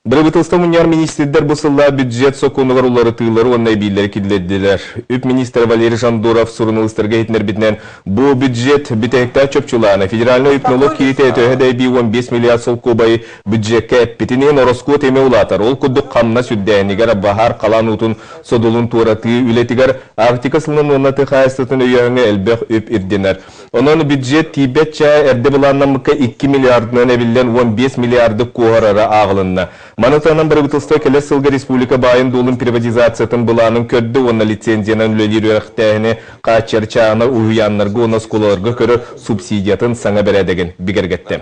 Бұрыбытылста мұнияр министрдер бұсылла бюджет сокуынығыр улары тыйлары оннай бейлер кеділедділер. Үп министр Валерий Жандуров сұрынылыстырға етінер бітінен бұл бюджет бітекта чөпчуланы. Федеральный үпнолог кейті өтөғі 15 миллиард сол көбай бюджетке әппетінен ороску теме улатар. Ол күдді қамна сүддәнігер бағар қалан ұтын содылын туыраты үлетігер Арктика сылының онаты қайыстытын өйеңі әлбәқ үп ирденер. Onun бюджет тибетча әрді бұланнамыққа 2 миллиардынан әбілден 15 миллиарды қоғарары ағылынна. Манатанан Бұрыбытылста келес сылғы республика байын долын приватизациятын бұланын көрді, оны лицензиянан үлелер өріқтәйіні қачарчағына ұйянларға, оны сколаларға көрі субсидиятын саңа бәрәдеген бігергетті.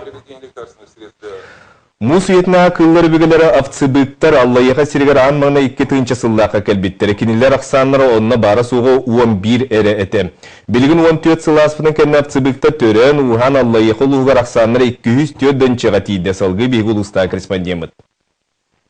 Мус уетна кыллары бігілері авцыбыттар Аллайыға сиргер анмағына 2 тыынча сыллаққа кәлбеттері. Кенелер ақсанлары онына бара суғы 11 әрі әті. Білігін 14 сыласпының кәні авцыбыттар төрен уған Аллайыға ұлығар ақсанлары 204 дөнчіға тейді салғы бейгі ұлыста корреспондемет.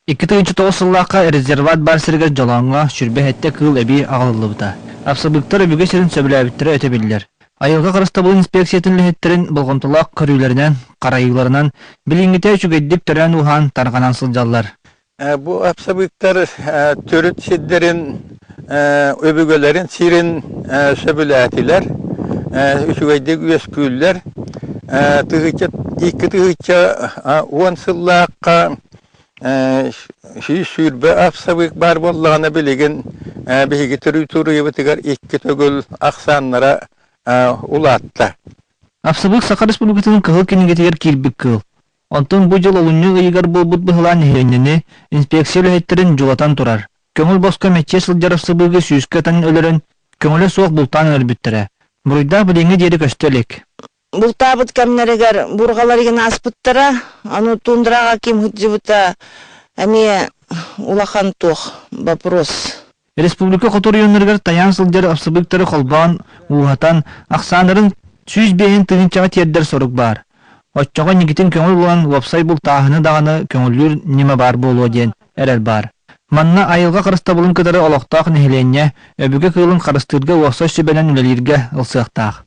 2 тыынча сыллаққа резерват бар сиргер жаланға шүрбе әтті кыл әбей ағылылы бұта. Авцыбыттар өбіге сирін сөбіләбіттері өте білдер. Айылға қарыстабыл инспекциятын лехеттерін болғынтылақ көрілерінен, қарайыларынан білінгіте үшігеддіп түрен ұған тарғанан сылжалар. Бұл апсабықтар түріт сиддерін, өбігөлерін сирін сөбілі әтілер, үшігеддік өскүллер, 2 тығыча 10 сыллаққа шүйірбі апсабық бар болғаны білеген бейгі түрі өтігер 2 төгіл ақсанлара улатта. Апсабық Сақа Республикасының кығыл кенігетігер келбік кыл. Онтын бұл жыл олынны ұйығар болбұт бұғылан ехенені инспекция лөхеттерін жолатан тұрар. Көңіл босқа мәтче сылжар апсабығы сүйіскі атан өлерін көңілі соқ бұлтан өрбіттірі. Бұрыйда білеңі дері көстелік. Бұлтабыт кәмінерігер бұрғаларыген аспыттыра, аны тундыраға кем хүтжібіта әме улақан тоқ вопрос. Республика Хотур йоныргар таян сылжар апсабықтары қолбан, уғатан, ақсанырын сүйіз бейін тығынчаға тердер сорық бар. Отчоға негетін көңіл болан лопсай бұл тағыны дағаны көңіллер неме бар болу ден әрәл бар. Манна айылға қарыстабылын кыдары олықтақ нехеленне, өбігі қылын қарыстырға уақса сөбәлен үлелерге ұлсықтақ.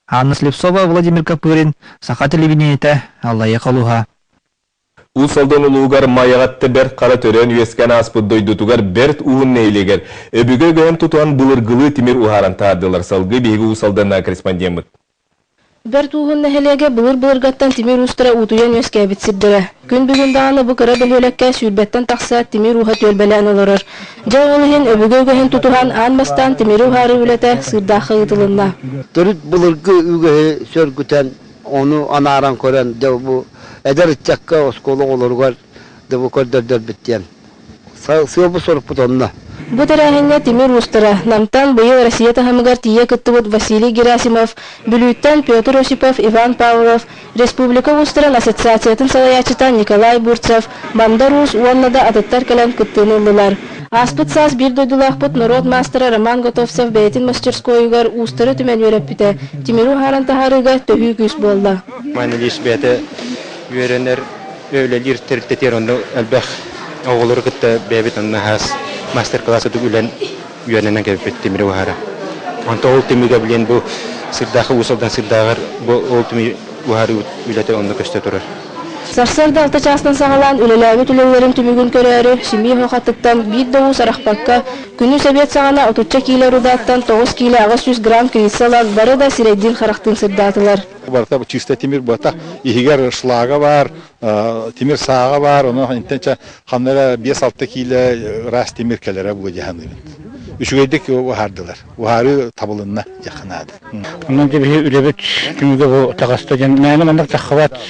Анна Слепцова, Владимир Капырин, Сақа телевидениеті, Аллайы қалуға. Усалдан улугар маягатты бер қара төрен үйескен аспыд дойдутугар берт уын нейлегер. Өбігі гөйін тұтуан бұлыргылы тимир ухаран таадылар салғы бейгі усалданна корреспондемет. Берт уын нехелеге бұлыр-бұлыргаттан тимир устыра утуян өске бітсірдірі. Күн бүгін дағаны бұл қыра бөлөлекке сүйбеттен тақса тимир уға төлбәлән олырыр. Жай олығын өбігі гөйін тұтуған анмастан тимир ухары үлеті сырдақы ұтылында. Түріт бұлыргы үгігі сөргітен onu anaran koran da bu eder çakka oskolu olurlar da bu kadar bittiyen. Sığ bu sorup butonla. Bu tarafında Timur Ustara, namtan bu yıl Rusya tahamıgar tiye kıttıvut Vasiliy Gerasimov, Bülütten Pyotr Osipov, Ivan Pavlov, Respublika Ustaran Assotsiasiyatın salayachıtan Nikolay Burtsov, Bandarus uanlada atıttar kalan kıttığınıldılar. Aspıt saz bir doydulaqpıt Narod Mastera Roman Gotovsev Beytin Masтерскойгар Устары түмен өреппіте, Тимиру Харан Тахарыга төхі күс болды. Майны лишбеті үйеренер өйлелер терттетер онды әлбәқ оғылыр күтті бәбет онны хас мастер-классы түгілен үйеренен кәбет Тимиру Хара. Онты ол Тимиру білен бұл сырдағы ұсылдан сырдағыр бұл ол Тимиру Хара үйлеті онды көсті тұрыр. Сарсарда алты частан сағалан үлеләбі түлелерін түмігін көрәрі, Шимей хоқаттықтан бір доғу сарақпаққа, күні сөбет сағана 30 килі рудаттан 9 килі 500 грамм крисалар бары да сирейдин харақтың сырдатылар. Барта чисто Тимир бата, ихигер шлага бар, Тимир саға бар, оны интенча ханнара 5-6 килі рас Тимир келері бұл жаханды. Үшігейдік уағардылар. Уағары табылынна жақынады. Онан жебе үлебет күмігі бұл тағасты жен. Мәні мандық таққабат,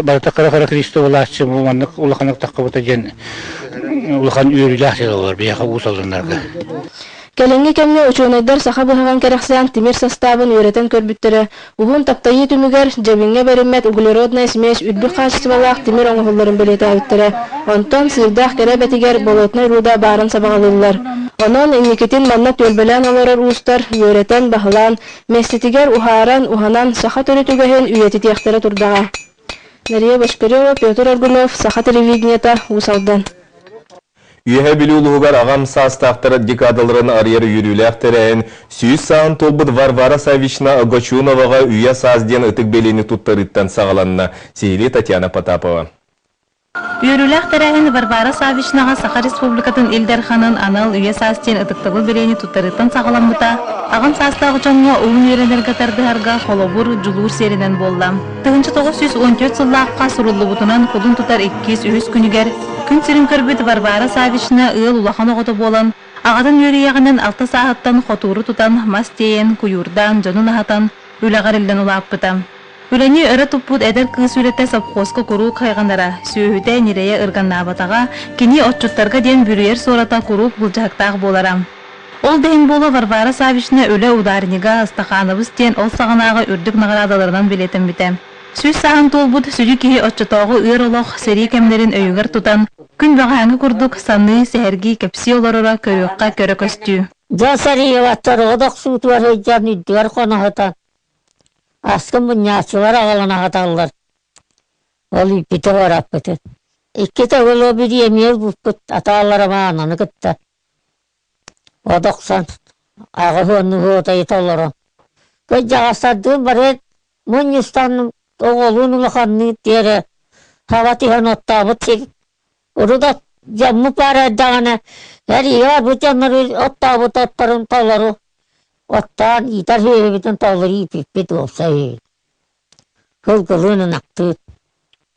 барата қара-қара Кристо оласшы, бұл мандық ұлақанық таққабата жен. Ұлақан үйірілі ақсығы олар, бияқа ұсалдыңларға. Кәліңгі кәмне учуынайдар сақа бұғаған кәріқсиян Тимир составын үйретен көрбіттірі. Уғын таптайы түмігер жабинге бәріммет углеродная смесь үдбі қашысыбалақ Тимир оңғыларын білеті әвіттірі. Онтон сырдақ кәрі бәтігер болотнай руда барын сабағалылар. Онон инекетін манна төлбелен оларыр ұстар үйретен бағылан, местетігер ухаран, уханан сақа түрі түгіхен үйеті тияқтары тұрдаға. Нария Башкарева, Петр Аргунов, Сақа телевидениета, Усалдан. Үйе білі ұлығығар ағам састақтары декадаларын арьері үйрілі әқтерәйін, сүйіз сағын толбыд Варвара Савична Агачуноваға үйе сазден ұтық белені тұттарыттан сағаланына. Сейлі Татьяна Потапова. Үйрүләк тәрәһен Варвара Савичнаға Саха Республикатын Илдерханын анал үйе састен ытыктылы берени туттарыттан сағаламыта, ағын састағы жоңға уын үйренерге тардыһарға холобур жулур серинен болдам. 1914 сыллаққа суруллы бутунан кулун тутар 200 күнігер, күн сирин көрбіт Варвара Савична ыл улахан оғыты болан, ағадын үйрияғынан 6 сағаттан хотуру тутан, мастейен, куюрдан, жонун ахатан, үлағар илден улаппытам. Үләне өрі тұппуд әдір кыз үлетті сапқосқы күру қайғандара, сүйіхіте нерeye ырганнабатаға, кені отчуттарға ден бүрер сората күру бұлжақтағы боларам. Ол дейін болы Варвара Савична өлі ударнига астақаныбыз тен ол сағанағы үрдік нағарадаларынан білетін бітем. Сөз сағын толбуд сүрі кейі отчутағы ыр олық сері кемдерін өйігір тұтан, күн бағаңы күрдік саны сәргі кепси оларыра көріққа көрі көстүү. Жасари еваттар одақ суытуар өйдерін үддігер қонағыта. Аскын бұнячылар ағалана қаталылар. Ол үппеті орап бітет. Икке тәуіл обір емел бұппыт аталары мағананы күтті. Одақсан ағы ғынны ғыта еталары. Көй жағастардығын бар ед, мұн үстанның оғылын ұлықанны дері. Хаватихан оттабыт сек. Ұрыда жаммы бар әддағаны. Әрі ер бұт жанлары оттабыт оттарын талары. Оттан итар хебетін талыры ипеппет олса ел. Хылғылының ақтыр.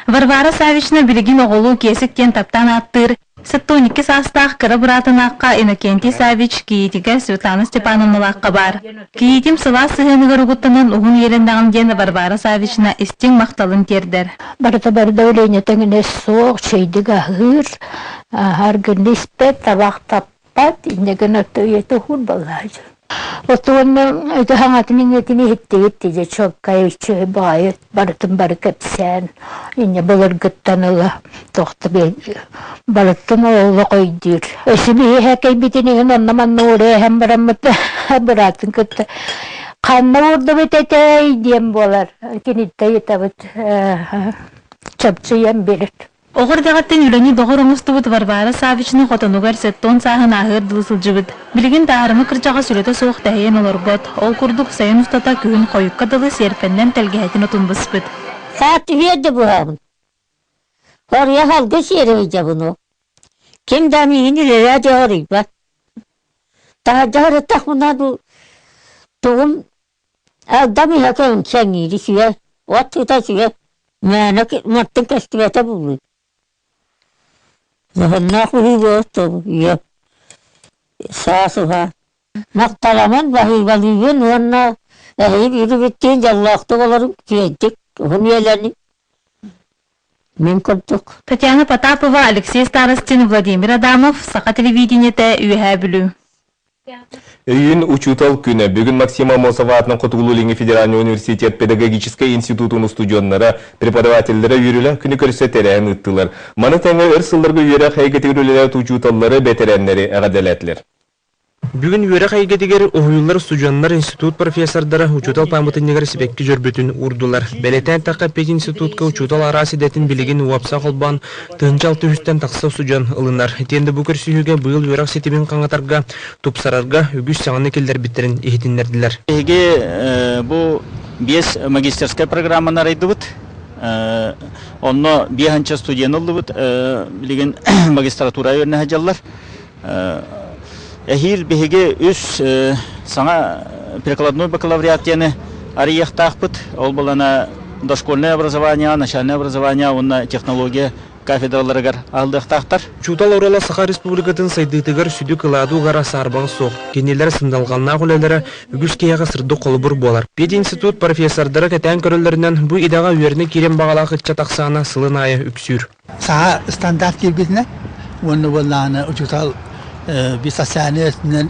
Варвара Савична білігін оғылу кесіктен таптан аттыр. 12 састақ кірі бұратын аққа Иннокентий Савич кейітігі Светлана Степановна лаққа бар. Кейітім сыла сығынығыр ұғыттының ұғын еліндағын ден Варвара Савична істен мақталын тердер. Барда өлейнетіңіне соқ, шейдігі ғыр, әргін іспет, табақ таппат, инеген өтті еті хур балғай. Отуынның өйті хаңатының етіне хетті де чоққай үші байы, барытын бары көпсән, ине бұлыр ғыттанылы, тоқты бен, барыттың оғылы қойдыр. Өсі бейі әкей бітінігін оннаманны оры әм барамыты, бұратын күтті. Қанны орды бітетей дем болар, кенетті етабыт, чөпчі ем берет. Оғыр дағаттен үләне доғыр оңыстыбыт Варвара Савичны қотынуғар сеттон сағын ағыр дылсыл жыбыт. Білген тағарымы кірчаға сүреті соқ тәйен олар бот. Ол күрдік сайын ұстата күйін қойыққа дылы серпеннен тәлгәйтін ұтын бұспыт. Сәтті верді бұғамын. Ория халғы серейді бұны. Кем дәмейін үлері әде орый ба. Тағады тақмына тұғым әлдәмей әкеуін кәңейді сүйе. Оттыта сүйе. Мәні мұрттың кәстібәті бұлы. Зahınnak uyu oldu, yok. Sağ Maktalamın bahiybalıyın, onunla yürü bittiğince Allah'ta olarım, köyettik, onun yerlerini. Мен көрдік. Татьяна Потапова, Алексей Старостин, Владимир Адамов, Саха телевидениеті үйе білу. Үйін учутал күні бүгін Максима Мосова атының Құтығылу Федеральный университет педагогической институтының студионлары, преподавательдері үйірілі күні көрсеттерін ұттылар. Маны тәңі ұрсылдырғы үйері қайгетігілілер учуталлары бетеренлері әғаделәтілер. Бүгін үйері қайгетігер ұғылылар студионлар институт профессордары учутал памытынегер сібеккі жүрбетін ұрдылар. Бәлетен таққа пет институтқа учутал арасы дәтін білеген уапса қолбан тұнчалты үстен тақса студион ылынар. Тенді бұкір сүйіге бұйыл үйерақ сетімен қаңатарға, тупсарарға үгіс сағаны келдер біттерін ехетіндерділер. Бұл 5 магистерская программаны арайды бұд. Онно 5 студион ылды бұд. Білеген магистратура өріне хажалар. Эхил беге үс саңа прикладной бакалавриат яны арияқтақ бұд. Ол болана дошкольное образование, начальное образование, онна технология кафедраларыгар алдықтақтар. Чутал орала Саха Республикатын сайдытыгар сүдік ыладу ғара сарбағы соқ. Кенелер сындалғанна құлелері үгіс кияға сырды қолыбыр болар. Пет институт профессордары кәтән көрілерінен бұл идаға үйеріне керем бағалақ үтча тақсана сылын айы үксүр. Саха стандарт келбетіне, оны боланы учутал бисасянесінен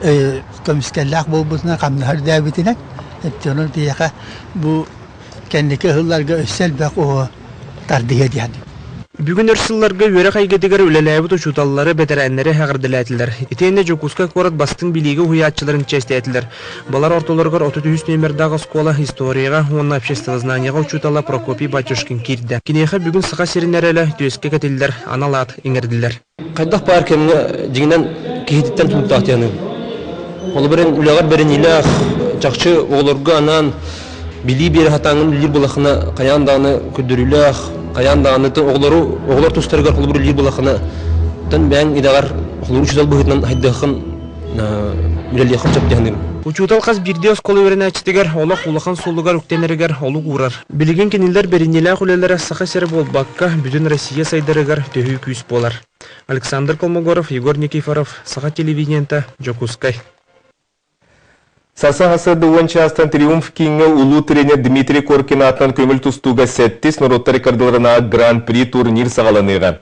көміскерләк болбысына қамнығар дәбетінен, әттіонын бияға бұл кәндекі ғылларға өссел бәк оғы тардығы дияды. Бүгін өрсілларға үйері қайгетігер үлеләйбіт ұшуталылары бәтерәнлері әғірділәтілер. Етейінде Жокуска қорат бастың билігі хуятчыларын чәстәтілер. Балар ортоларғар 33 нөмірдағы скола историяға, онна общество знанияға ұшутала Прокопий Батюшкин кирді. Кенеға бүгін сыға серінәрелі төске кәтелдер, аналат еңерділер. Қайдақ бар кеміне дегінен кейтеттен тұмықтақтияны. Олы бірін үләғар бірін елі жақшы оғылырға анан били бері хатаңын білер бұлақына қаяндағыны күдірілі аян дағаны оғлар тұстарығар қолы бір үлер болақына тан бәң идағар қолы үшізал бұғытынан хайдақын үлелеқін чап дегенім. Учутал қаз бірде осколы өрін әчтігер, олақ улақан солығар үктенерігер олық урар. Білген кенелер берінелі құлелері сақы сәрі бол баққа бүтін Россия сайдарығар төхі күйіс болар. Александр Колмогоров, Егор Никифоров, Саха телевидениента, Джокускай. Саса хасады уанчастан триумф кинге улу тренер Дмитрий Коркин атынан көміл тұстуға сәттес Нұроттар кардыларына Гран-при турнир сағаланыға.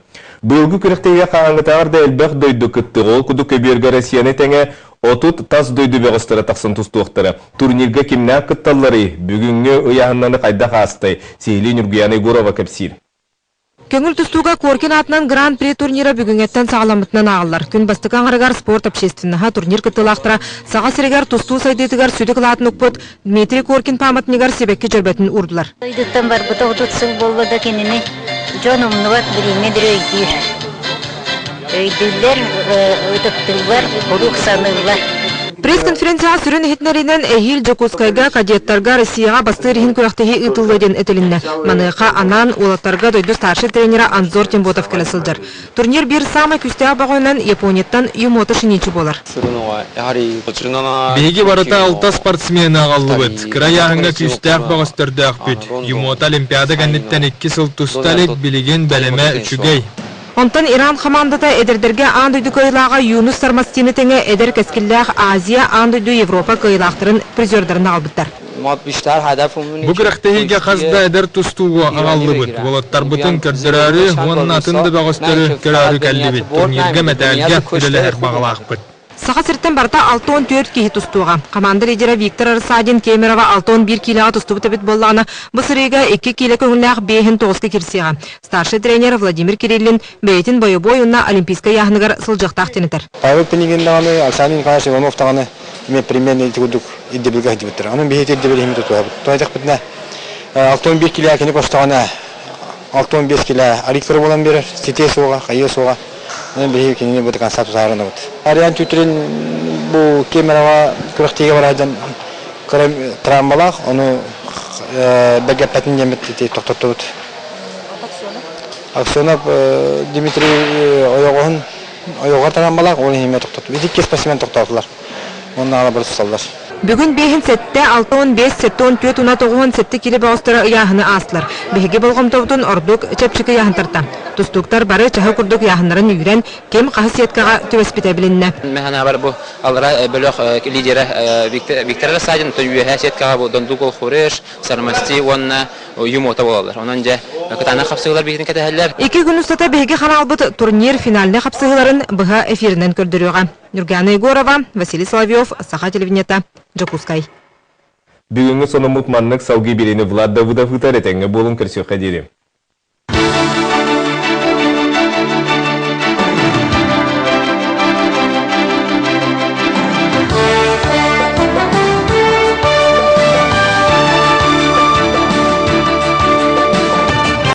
Бұлғы күріқтеге қағаңғытағырда әлбәқ дойды күтті ғол күді көбергі Россияны тәңе отут тас дойды бәғыстары тақсын тұстуқтары. Турнирға кемнәк күтталлары бүгінгі ұяғыннаны қайда қастай. Сейлі Нұргияны Гурова кәпсир. Көңіл тұстуға Коркин атынан Гран-при турнира бүгінгеттен сағаламытынан ағылар. Күн бастықан ғарығар спорт общественныға турнир күттілақтыра саға сірегер тұсту сайдетігер сүді қылатын ұқпыт Дмитрий Коркин паматнегер себекке жүрбетін ұрдылар. Ойдықтан бар бұта ұтытсың болбада кеніне жон ұмнығат бірімедір өйдер. Өйділер, өйтіптілер, ұруқ санылар. Пресс-конференция сүрін хитнерінен әйіл Джокускайга кадеттарға Россияға бастырығын күрақтығы ұтылден әтілінді. Маныққа анан олаттарға дойды старший тренера Анзор Тимботов кәлісілдір. Турнир бір самай күстіға бағойынан Японияттан юмоты шинечі болар. Беге барыта алта спортсмені ағалды бұд. Краяғынға күстіғ бағыстырды ақпет. Юмоты олимпиада гәнеттен 2 сыл тұсталет білеген бәлеме үшігей. Онтан Иран командата эдердерге андойду кыйлаға Юнус Сармастины теңе эдер кәскілләғ Азия андойду Европа кыйлақтырын призердерін албыттар. Бұ күрәқтәйге қазда әдер тұстуға ағалды бұд. Болаттар бұтын көрдірәрі, оның атынды бағыстыры көрәрі кәлді бұд. Турнирге мәтәлге күрелі әр бағалақ бұд. Саға сірттен барта 6-14 кейі тұстуға. Команда лидері Виктор Арсадин Кемерова 6-11 кейліға тұстуы тәбет болағына бұсырыға 2 кейлі көңіліғ 5-9 керсиға. Старший тренер Владимир Кириллин бәйтін бойы ұнна олимпийская яғынығар сылжықтақ тенетер. Павел Пенегендағаны, Александр Николаевич Ивановтағаны примерно идегудук идебілгі әдебеттір. Оның бейет идебілі хемет өтуға. Тойтақ бітіне 6-11 кейліға кені қостағаны 6-15 кейлі арикторы болан берер, сетей соға, қайы соға. Мен бейе кеніне бұдыған статус ағырына бұд. Ариан түйтерін бұл Кемерова күріқтеге барайдан травмалақ, оны бәгәп пәтін емет тоқтатты бұд. Аксионап Дмитрий ойоғар травмалақ, оны еме тоқтатты. Бейді кес пәсімен тоқтатылар. Оны ағыла бір тұсалдар. Бүгін бейін сәтті 6-15, 7-14, 9 сәтті келі бағыстыры яғыны астылар. Бейге болғым тоғытын ордық чәпшікі яғын тарта. Тұстуқтар бары чахы күрдік яғынларын үйрен кем қағысиеткаға төбеспеті білінні. Мәхана бар бұл алыра бөліқ лидері Виктор Арсадин төйуе сеткаға бұл Дондугол Хуреш, Сармасти, онына юмота болалар. Онан жа күтана қапсығылар бейгін кәтәхәлләр. 2 күн ұстата бейге қаналбыт турнир финаліне қапсығыларын бұға эфирінен көрдіріға. Нұргияна Егорова, Василий Соловьев, Саха телевидениета, Джокускай. Бүгінгі соны мұтманлық сауғы берені Влад Давыдов ұтар етіңі болын көрсеу қадері.